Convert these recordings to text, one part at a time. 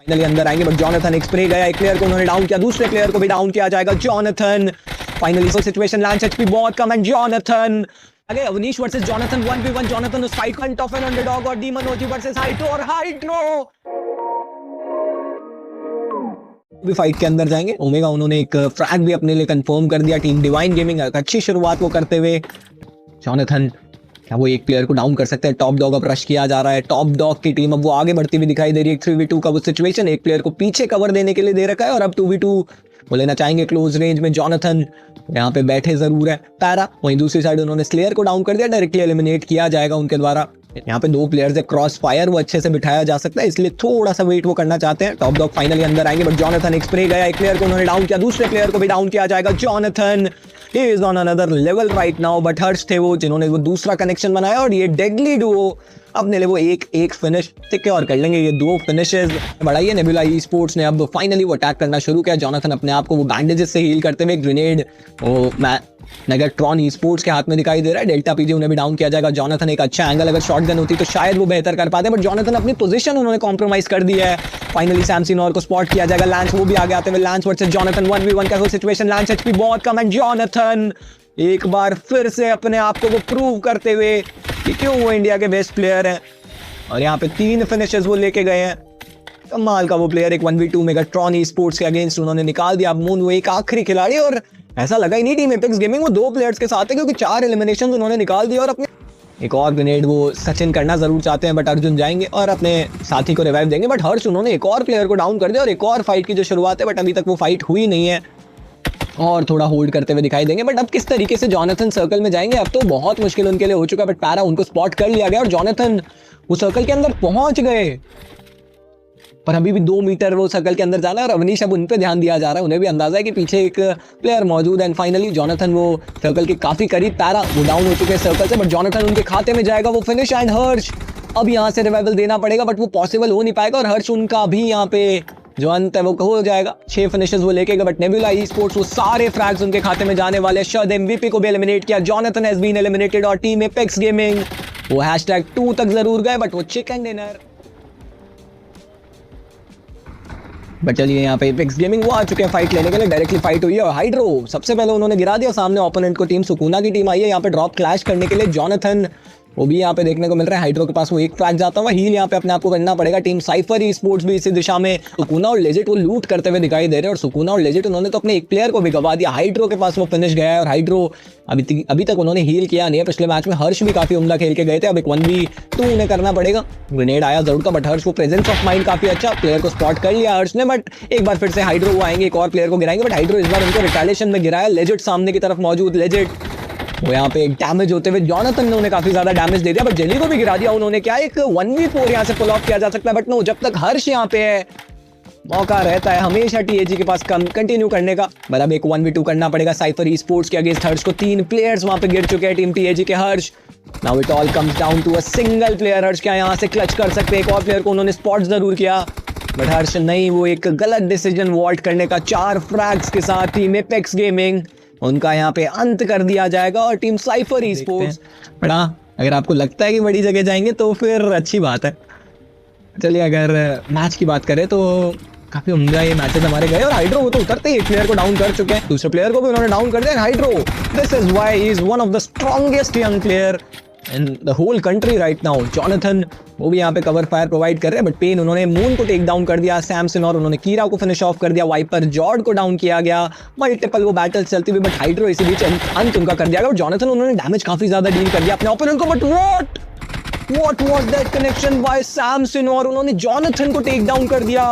Finally अंदर आएंगे but Jonathan एक स्प्रे गया, एक प्लेयर को उन्होंने डाउन किया, दूसरे प्लेयर को भी डाउन किया जाएगा। Jonathan finally situation lands, HP बहुत कम एंड जॉनथन आगे। Avneesh versus Jonathan 1v1। Jonathan उस फाइट का टफ एंड अंडरडॉग और डीमन ओजी वर्सेस हाइड्रो, और हाइड्रो भी फाइट के अंदर जाएंगे। ओमेगा उन्होंने एक फ्रैग भी अपने लिए कंफर्म कर दिया। टीम डिवाइन गेमिंग अच्छी शुरुआत वो करते हुए। जॉनथन क्या वो एक प्लेयर को डाउन कर सकते हैं? टॉप डॉग अब रश किया जा रहा है। टॉप डॉग की टीम अब वो आगे बढ़ती हुई दिखाई दे रही है। 3v2 का वो सिचुएशन, एक प्लेयर को पीछे कवर देने के लिए दे रखा है और अब 2v2 वो लेना चाहेंगे क्लोज रेंज में। जॉनथन यहाँ पे बैठे जरूर है पैरा, वहीं दूसरी साइड उन्होंने स्लेयर को डाउन कर दिया, डायरेक्टली एलिमिनेट किया जाएगा उनके द्वारा। यहाँ पे दो प्लेयर्स है, क्रॉस फायर वो अच्छे से बिठाया जा सकता है, इसलिए थोड़ा सा वेट वो करना चाहते हैं। टॉप डॉग फाइनली अंदर आएंगे बट जॉनथन एक स्प्रे गया, एक प्लेयर को उन्होंने डाउन किया, दूसरे प्लेयर को भी डाउन किया जाएगा। Jonathan he is on another level right now, but हर्ष थे वो जिन्होंने वो दूसरा कनेक्शन बनाया और ये डेडली डुओ अपने लिए वो एक फिनिश सिक्योर कर लेंगे। ये दो फिनिशेस बढ़ाइए। नेबुला ई स्पोर्ट्स ने अब फाइनली वो अटैक करना शुरू किया। जॉनथन अपने आप को वो बैंडेजेस से हील करते हुए ग्रेनेड वो नेगेट्रॉन ई स्पोर्ट्स के हाथ में दिखाई दे रहा है। डेल्टा पीजी उन्हें भी डाउन किया जाएगा। जॉनथन एक अच्छा एंगल, अगर शॉटगन होती तो शायद वो बेहतर कर पाते, बट जॉनथन अपनी पोजीशन उन्होंने कॉम्प्रोमाइज कर दी है। फाइनली सैमसिनोर को स्पॉट किया जाएगा। लैंस वो भी आगे आते हुए। लैंस वर्सेस जॉनथन 1v1 का वो सिचुएशन। लैंस एचपी बहुत कम एंड जॉनथन एक बार फिर से अपने आप को वो प्रूव करते हुए कि क्यों वो इंडिया के बेस्ट प्लेयर हैं। और यहाँ पे 3 फिनिशेस वो लेके गए हैं। कमाल का वो प्लेयर, एक 1v2 मेगाट्रॉन ई स्पोर्ट्स के अगेंस्ट उन्होंने निकाल दिया। मून वो एक आखिरी खिलाड़ी, और ऐसा लगा ही नहीं टीम एपेक्स गेमिंग वो 2 प्लेयर्स के साथ है, क्योंकि 4 एलिमिनेशन उन्होंने निकाल दिया। और अपने एक और ग्रेनेड वो सचिन करना जरूर चाहते हैं, बट अर्जुन जाएंगे और अपने साथी को रिवाइव देंगे। बट हर्ष उन्होंने एक और प्लेयर को डाउन कर दिया और एक और फाइट की जो शुरुआत है, बट अभी तक वो फाइट हुई नहीं है और थोड़ा होल्ड करते हुए दिखाई देंगे। बट अब किस तरीके से जॉनथन सर्कल में जाएंगे, अब तो बहुत मुश्किल उनके लिए हो चुका है। बट पैरा उनको स्पॉट कर लिया गया और जॉनथन वो सर्कल के अंदर पहुंच गए, पर अभी भी 2 मीटर वो सर्कल के अंदर जाना है। और अवनीश अब उन पे ध्यान दिया जा रहा है, उन्हें भी अंदाजा है कि पीछे एक प्लेयर मौजूद है। एंड फाइनली जॉनथन वो सर्कल के काफी करीब, पैरा वो डाउन हो चुके हैं सर्कल से, बट जॉनथन उनके खाते में जाएगा वो फिनिश। एंड हर्ष अब यहाँ से रिवाइवल देना पड़ेगा, बट वो पॉसिबल हो नहीं पाएगा और हर्ष उनका भी यहाँ पे जो अंत है वो हो जाएगा। 6 फिनिशेस वो लेके गए, बट नेबुला ई स्पोर्ट्स वो सारे फ्रैग्स उनके खाते में जाने वाले। शद एमवीपी को भी एलिमिनेट किया। जॉनथन हैज बीन एलिमिनेटेड और टीम एपेक्स गेमिंग वो #2 तक जरूर गए, बट वो चिकन डिनर। बट चलिए यहाँ पे एपेक्स गेमिंग वो आ चुके हैं फाइट लेने के लिए। डायरेक्टली फाइट हुई है और हाइड्रो सबसे पहले उन्होंने गिरा दिया सामने ओपोनेंट को। टीम सुकूना की टीम आई है यहाँ पे ड्रॉप क्लैश करने के लिए। जॉनथन वो भी यहाँ पे देखने को मिल रहा है। हाइड्रो के पास वो एक फ्रैग जाता हुआ, हील यहाँ पे अपने आप को करना पड़ेगा। टीम साइफर ई स्पोर्ट्स भी इसी दिशा में। सुकूना और लेजिट वो लूट करते हुए दिखाई दे रहे हैं, और सुकूना और लेजिट उन्होंने तो अपने एक प्लेयर को भी गवा दिया। हाइड्रो के पास वो फिनिश गया है और हाइड्रो अभी तक उन्होंने हील किया नहीं है। पिछले मैच में हर्ष भी काफी उम्दा खेल के गए थे, अब एक 1v2 उन्हें करना पड़ेगा। ग्रेनेड आया जरूर था, बट हर्ष वो प्रेजेंस ऑफ माइंड काफी अच्छा, प्लेयर को स्पॉट कर लिया हर्ष ने। बट एक बार फिर से हाइड्रो वो आएंगे, एक और प्लेयर को गिराएंगे, बट हाइड्रो इस बार उनको रिटालिएशन में गिराया। लेजिट सामने की तरफ मौजूद, लेजिट वो यहाँ पे एक डैमेज होते हुए जॉनथन ने उन्हें काफी ज्यादा डैमेज दे दिया, बट जेली को भी गिरा दिया उन्होंने। क्या एक 1v4 यहाँ से पुल ऑफ किया जा सकता है, बट नो, जब तक हर्ष यहाँ पे है मौका रहता है हमेशा टीएजी के पास कंटिन्यू करने का। बट अब एक 1v2 करना पड़ेगा साइफर ई स्पोर्ट्स के अगेंस्ट हर्ष को। 3 प्लेयर्स वहां पे गिर चुके हैं टीम टीएजी के। Harsh now it all comes down to a single player. Harsh क्या यहाँ से क्लच कर सकते हैं? एक और प्लेयर को उन्होंने स्पॉट जरूर किया, बट हर्ष नहीं, वो एक गलत डिसीजन वॉल्ट करने का। 4 फ्रैग्स के साथ टीम एपेक्स गेमिंग उनका यहाँ पे अंत कर दिया जाएगा और टीम साइफर ई स्पोर्ट्स। बड़ा अगर आपको लगता है कि बड़ी जगह जाएंगे तो फिर अच्छी बात है। चलिए अगर मैच की बात करें तो काफी उम्दा ये मैचेस हमारे गए, और हाइड्रो वो तो उतरते ही एक प्लेयर को डाउन कर चुके हैं, दूसरे प्लेयर को भी उन्होंने डाउन कर दिया। Hydro this is why he is one of the strongest young player in the whole country right now. Jonathan वो भी यहाँ पे कवर फायर प्रोवाइड कर रहे हैं, बट पेन उन्होंने मून को टेक डाउन कर दिया। सैमसन और उन्होंने कीरा को फिनिश ऑफ कर दिया। वाइपर जॉर्ड को डाउन किया गया। मल्टीपल वो बैटल चलती हुई, बट हाइड्रो इसी बीच अंत उनका कर दिया गया। और जॉनथन उन्होंने डैमेज काफी ज्यादा डील कर दिया अपने ओपोनेंट को, but what was that connection by Samson, और उन्होंने जॉनथन को टेक डाउन कर दिया।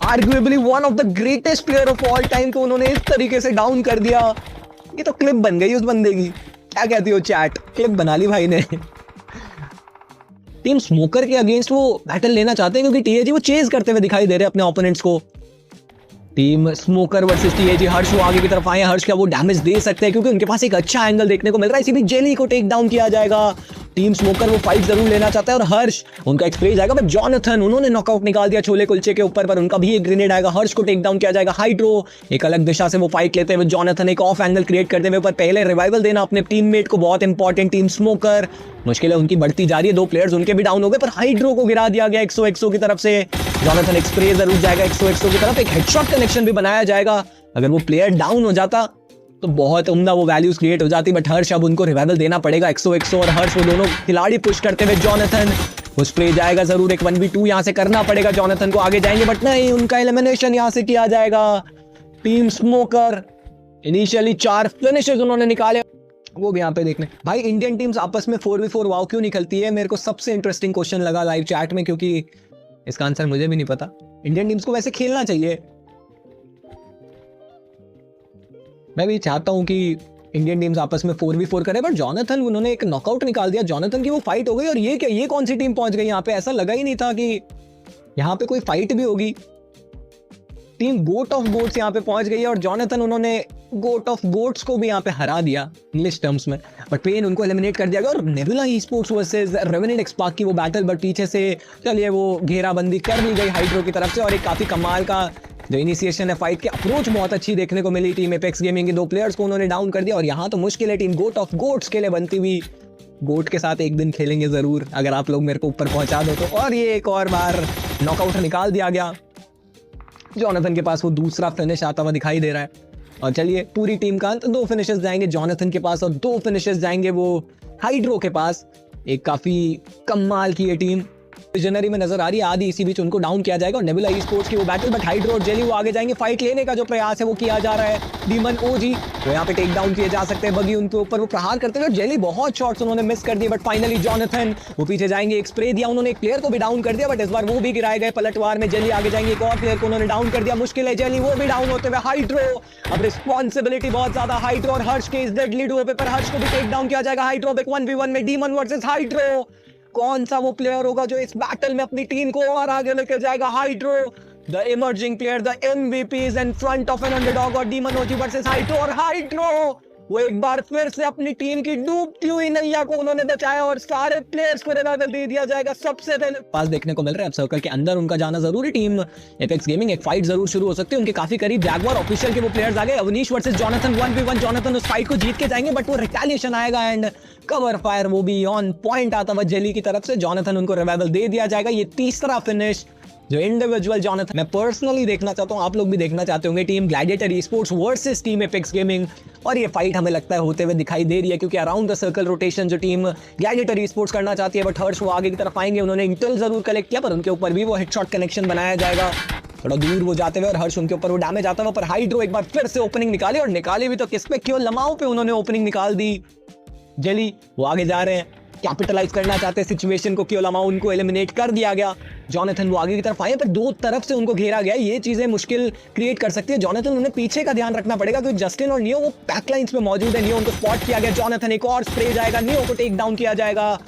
Arguably one of the greatest player of all time को उन्होंने इस तरीके से डाउन कर दिया। ये तो क्लिप बन गई उस बंदे की, क्या कहती हो चैट, क्लिप बना ली भाई ने। टीम स्मोकर के अगेंस्ट वो बैटल लेना चाहते हैं, क्योंकि टीएजी वो चेज करते हुए दिखाई दे रहे हैं अपने ओपोनेंट्स को। Team smoker versus TAG. Harsh वो आगे की तरफ आए। हर्ष क्या वो डैमेज दे सकते हैं, क्योंकि उनके पास एक अच्छा एंगल देखने को मिल रहा है। इसी बीच जेली को टेक डाउन किया जाएगा। टीम स्मोकर वो फाइट जरूर लेना चाहता है और हर्ष उनका एक स्प्रे जाएगा, बट जॉनथन उन्होंने नॉकआउट निकाल दिया छोले कुलचे के ऊपर, पर उनका भी एक ग्रेनेड आएगा, हर्ष को टेक डाउन किया जाएगा। हाइड्रो एक अलग दिशा से वो फाइट लेते हुए, जॉनथन एक ऑफ एंगल क्रिएट करते हुए, पर पहले रिवाइवल देना अपने टीममेट को बहुत इंपॉर्टेंट। टीम स्मोकर मुश्किलें उनकी बढ़ती जा रही है, 2 प्लेयर्स उनके भी डाउन हो गए, पर हाइड्रो को गिरा दिया गया 100 की तरफ से। जॉनथन एक स्प्रे जरूर जाएगा 100 की तरफ, एक हेडशॉट कनेक्शन भी बनाया जाएगा। अगर वो प्लेयर डाउन हो जाता तो बहुत उम्दा वो वैल्यूज क्रिएट हो जाती, बट हर्ष अब उनको रिवाइवल देना पड़ेगा 100 और हर्ष वो दोनों खिलाड़ी पुश करते हुए। जॉनथन वो स्प्रे जाएगा जरूर, एक 1v2 यहाँ से करना पड़ेगा जॉनथन को, आगे जाएंगे बट नहीं, उनका एलिमिनेशन यहाँ से किया जाएगा। टीम स्मोकर इनिशियली 4 फिनिशेस उन्होंने निकाले, वो भी यहाँ पे देखने। भाई इंडियन टीम्स आपस में 4v4 वाव क्यों निकलती है, मेरे को सबसे इंटरेस्टिंग क्वेश्चन लगा लाइव चैट में, क्योंकि इसका आंसर मुझे भी नहीं पता। इंडियन टीम्स को वैसे खेलना चाहिए, मैं भी चाहता हूं कि इंडियन टीम्स आपस में 4v4 करे, बट जॉनथन उन्होंने एक नॉकआउट निकाल दिया, जॉनथन की वो फाइट हो गई। और ये क्या, ये कौन सी टीम पहुंच गई यहाँ पे, ऐसा लगा ही नहीं था कि यहाँ पे कोई फाइट भी होगी। टीम गोट ऑफ गोट्स यहाँ पे पहुंच गई है और जॉनथन उन्होंने गोट ऑफ गोट्स को भी यहाँ पे हरा दिया इंग्लिश टर्म्स में, बट पेन उनको एलिमिनेट कर दिया गया। और नेबुला ई-स्पोर्ट्स वर्सेस रेवेनेंट एक्सपार्क की वो बैटल, बट पीछे से चलिए वो घेराबंदी कर ली गई हाइड्रो की तरफ से, और एक काफी कमाल का जो इनिशिएशन है फाइट की, अप्रोच बहुत अच्छी देखने को मिली। टीम एपेक्स गेमिंग के 2 प्लेयर्स को उन्होंने डाउन कर दिया, और यहाँ तो मुश्किल है टीम गोट ऑफ गोट्स के लिए बनती हुई। गोट के साथ एक दिन खेलेंगे जरूर अगर आप लोग मेरे को ऊपर पहुंचा दो तो। और ये एक और बार नॉकआउट निकाल दिया गया, जॉनथन के पास वो दूसरा फिनिश आता हुआ दिखाई दे रहा है। और चलिए पूरी टीम का अंत, 2 फिनिशेस जाएंगे जॉनथन के पास और 2 फिनिशेस जाएंगे वो हाइड्रो के पास। एक काफी कमाल की ये टीम विजनरी में नजर आ रही है। आदि इसी बीच उनको डाउन किया जाएगा और नेबुला ई-स्पोर्ट्स की वो बैटल, बट हाइड्रो और जेली वो आगे जाएंगे, फाइट लेने का जो प्रयास है वो किया जा रहा है। डीमन ओजी तो यहाँ पे टेक डाउन किए जा सकते हैं, बगी उनके ऊपर वो प्रहार करते हुए, जेली बहुत शॉट्स उन्होंने मिस कर दिए, बट फाइनली जॉनथन वो पीछे जाएंगे, एक स्प्रे दिया उन्होंने, एक प्लेयर को भी डाउन कर दिया, बट इस बार वो भी गिराए गए पलटवार में। जेली आगे जाएंगे, एक और प्लेयर को उन्होंने डाउन कर दिया, मुश्किल है जेली वो भी डाउन होते हुए। हाइड्रो अब रिस्पॉन्सिबिलिटी बहुत ज्यादा हाइड्रो और हर्ष के इस डेडली डुओ पे, पर हर्ष को भी टेक डाउन किया जाएगा। हाइड्रो 1v1 में डीमन वर्सेस हाइड्रो, कौन सा वो प्लेयर होगा जो इस बैटल में अपनी टीम को और आगे लेके जाएगा। Hydro the emerging player, the MVP is in front of an underdog, और डीमन ओजी वर्सेस हाइड्रो, और हाइड्रो वो एक बार फिर से अपनी टीम की डूबती हुई नैया को उन्होंने बचाया और सारे प्लेयर्स को रिवाइवल दे दिया जाएगा। सबसे पहले पास देखने को मिल रहा है, अब सर्कल के अंदर उनका जाना जरूरी। टीम एपेक्स गेमिंग एक फाइट जरूर शुरू हो सकती है उनके काफी करीब। जैगवार ऑफिशियल के वो प्लेयर्स आ गए, Avneesh versus Jonathan 1v1, Jonathan उस फाइट को जीत के जाएंगे, बट वो रिटेलिएशन आएगा एंड कवर फायर वो भी ऑन पॉइंट आता हुआ जेली की तरफ से। जॉनथन उनको रिवाइवल दे दिया जाएगा। ये तीसरा फिनिश जो इंडिविजुअल जॉनथन मैं पर्सनली देखना चाहता हूं, आप लोग भी देखना चाहते होंगे। Team gladiator esports versus team Apex gaming, और ये फाइट हमें लगता है होते हुए दिखाई दे रही है, क्योंकि अराउंड द सर्कल रोटेशन जो टीम ग्लैडिएटर ई-स्पोर्ट्स करना चाहती है, बट हर्ष वो आगे की तरफ आएंगे। उन्होंने इंटेल जरूर कलेक्ट किया, पर उनके ऊपर भी वो हेडशॉट कनेक्शन बनाया जाएगा, थोड़ा दूर वो जाते हुए, और हर्ष उनके ऊपर वो डैमेज आता हुआ। पर हाइड्रो एक बार फिर से ओपनिंग निकाली, और निकाली भी तो किस पे, क्यों लमाओ पे उन्होंने ओपनिंग निकाल दी। जेली वो आगे जा रहे हैं, कैपिटलाइज करना चाहते हैं सिचुएशन को, क्यों लमाओ उनको एलिमिनेट कर दिया गया। जॉनथन वो आगे की तरफ आए, पर 2 तरफ से उनको घेरा गया, ये चीजें मुश्किल क्रिएट कर सकती है। जॉनथन उन्हें पीछे का ध्यान रखना पड़ेगा, क्योंकि जस्टिन और नियो वो बैकलाइंस पे मौजूद है। नियो उनको स्पॉट किया गया, जॉनथन एक और स्प्रे जाएगा, नियो को टेक डाउन किया जाएगा,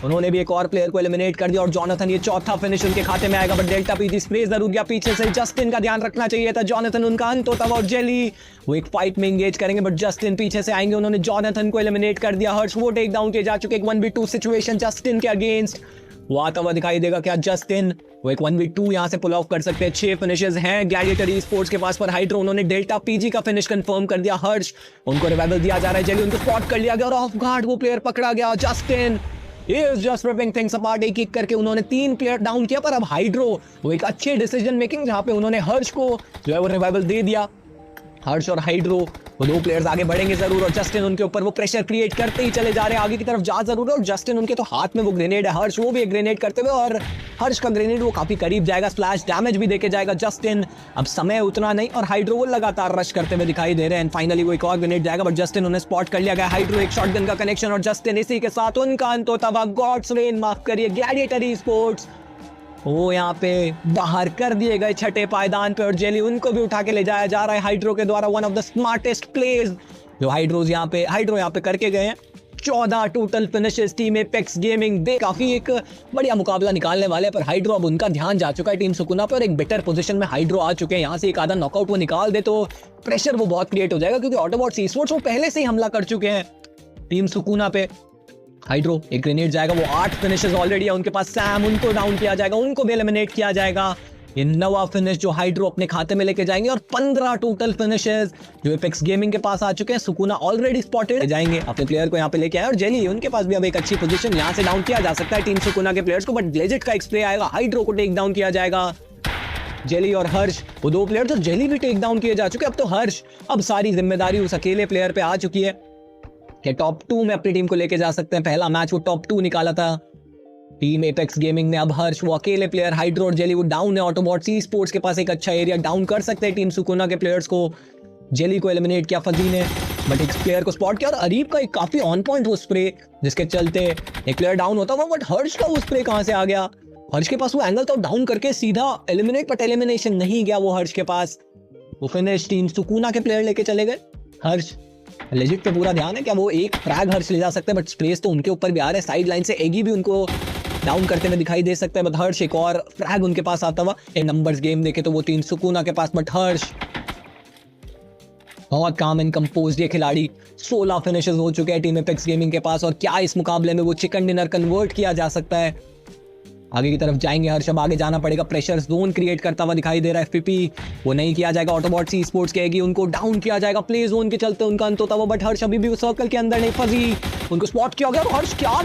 उन्होंने भी एक और प्लेयर को एलिमिनेट कर दिया, और जॉनथन ये चौथा फिनिश उनके खाते में आएगा। बट डेल्टा पीजी स्प्रे जरूर गया पीछे से, जस्टिन का ध्यान रखना चाहिए था, जॉनथन उनका अंत होता हुआ। और जेली वो एक फाइट में एंगेज करेंगे, बट जस्टिन पीछे से आएंगे, उन्होंने जॉनथन को एलिमिनेट कर दिया। हर्ष वो टेक डाउन किए जा चुके, एक 1v2 सिचुएशन जस्टिन के अगेंस्ट वो आता हुआ दिखाई देगा। क्या जस्टिन वो एक 1v2 यहाँ से पुल ऑफ कर सकते हैं? 6 फिनिशेस हैं ग्लैडिएटर ई-स्पोर्ट्स के पास, पर हाइड्रो उन्होंने डेल्टा पीजी का फिनिश कंफर्म कर दिया। हर्ष उनको रिवाइवल दिया जा रहा है, जेली उनको स्पॉट कर लिया गया और ऑफ गार्ड वो प्लेयर पकड़ा गया। Justin is just ripping things apart, एक एक करके उन्होंने 3 प्लेयर डाउन किया, पर अब हाइड्रो वो एक अच्छे डिसीजन मेकिंग जहां पे उन्होंने हर्ष को जो है वो रिवाइवल दे दिया। हर्ष और हाइड्रो वो 2 प्लेयर्स आगे बढ़ेंगे जरूर, और जस्टिन उनके ऊपर वो प्रेशर क्रिएट करते ही चले जा रहे हैं, आगे की तरफ जा जरूर है। और जस्टिन उनके तो हाथ में वो ग्रेनेड है, हर्ष वो भी एक ग्रेनेड करते हुए, और हर्ष का ग्रेनेड वो काफी करीब जाएगा, स्प्लैश डैमेज भी देके जाएगा जस्टिन। अब समय उतना नहीं, और हाइड्रो वो लगातार रश करते हुए दिखाई दे रहे हैं। फाइनली वो एक और ग्रेनेड जाएगा, बट जस्टिन उन्हें स्पॉट कर लिया गया। हाइड्रो एक शॉटगन का कनेक्शन, और जस्टिन इसी के साथ उनका अंत होता हुआ। गॉड्स रेन माफ करिए ग्लैडिएटर ई-स्पोर्ट्स वो यहाँ पे बाहर कर दिए गए छठे पायदान पे, और जेली उनको भी उठा के ले जाया जा रहा है हाइड्रो के द्वारा। One of the smartest plays जो हाइड्रो यहाँ पे करके गए हैं। 14 total finishes team Apex Gaming दे काफी एक बढ़िया मुकाबला निकालने वाले, पर हाइड्रो अब उनका ध्यान जा चुका है टीम सुकुना पे, और एक बेटर पोजीशन में हाइड्रो आ चुके हैं। यहाँ से एक आधा नॉकआउट वो निकाल दे तो प्रेशर वो बहुत क्रिएट हो जाएगा, क्योंकि ऑटोबॉट्स ई-स्पोर्ट्स वो पहले से ही हमला कर चुके हैं टीम सुकुना पे। हाइड्रो एक ग्रेनेड जाएगा, वो 8 फिनिशेस ऑलरेडी है उनके पास। सैम उनको डाउन किया जाएगा, उनको भी एलिमिनेट किया जाएगा। ये नवा फिनिश जो हाइड्रो अपने खाते में लेके जाएंगे और 15 टोटल फिनिशेस जो एपेक्स गेमिंग के पास आ चुके हैं। सुकुना ऑलरेडी स्पॉटेड जाएंगे, अपने प्लेयर को यहाँ पे लेके आए और जेली उनके पास भी अब एक अच्छी पोजीशन, यहाँ से डाउन किया जा सकता है टीम सुकुना के प्लेयर्स को। बट लेजिट का एक स्प्रे आएगा, हाइड्रो को टेक डाउन किया जाएगा। जेली और हर्ष वो दो प्लेयर, तो जेली भी टेक डाउन किए जा चुके हैं। अब तो हर्ष, अब सारी जिम्मेदारी उस अकेले प्लेयर पे आ चुकी है कि टॉप 2 में अपनी टीम को लेके जा सकते हैं। पहला मैच वो टॉप 2 निकाला था टीम एपेक्स गेमिंग ने। अब हर्ष वो अकेले प्लेयर, हाइड्रो और जेली वो डाउन है। ऑटोबॉट्स ई स्पोर्ट्स के पास एक अच्छा एरिया डाउन कर सकते हैं टीम सुकुना के प्लेयर्स को। जेली को एलिमिनेट किया फजी ने, बट एक प्लेयर को स्पॉट किया और अरीब का एक काफी ऑन पॉइंट वो स्प्रे जिसके चलते एक प्लेयर डाउन होता हुआ। बट हर्ष का वो स्प्रे कहां से आ गया? हर्ष के पास वो एंगल था, डाउन करके सीधा एलिमिनेट, बट एलिमिनेशन नहीं गया वो हर्ष के पास। वो फिनिश टीम सुकुना के प्लेयर लेके चले गए। हर्ष लेजिट पे पूरा ध्यान है क्या वो एक फ्रैग हर्ष ले जा सकते हैं, बट स्प्रेस तो उनके ऊपर भी आ रहे हैं। साइड लाइन से एगी भी उनको डाउन करते हुए दिखाई दे सकते हैं। बट हर्ष एक और फ्रैग उनके पास आता हुआ। एक नंबर्स गेम देखे तो वो टीम सुकुना के पास, बट हर्ष बहुत काम एंड कंपोज्ड ये खिलाड़ी। 16 फिनिशेस हो चुके हैं टीम एपेक्स गेमिंग के पास। और क्या इस मुकाबले में वो चिकन डिनर कन्वर्ट किया जा सकता है? आगे की तरफ जाएंगे हर्ष, अब आगे जाना पड़ेगा। प्रेशर जोन क्रिएट करता हुआ दिखाई दे रहा है एफपीपी, वो नहीं किया जाएगा। ऑटोबॉट्स ई स्पोर्ट्स कहेगी उनको डाउन किया जाएगा, प्ले जोन के चलते उनका अंत होता हुआ। बट हर्ष अभी भी उस सर्कल के अंदर नहीं, फजी उनको स्पॉट किया गया और हर्ष क्या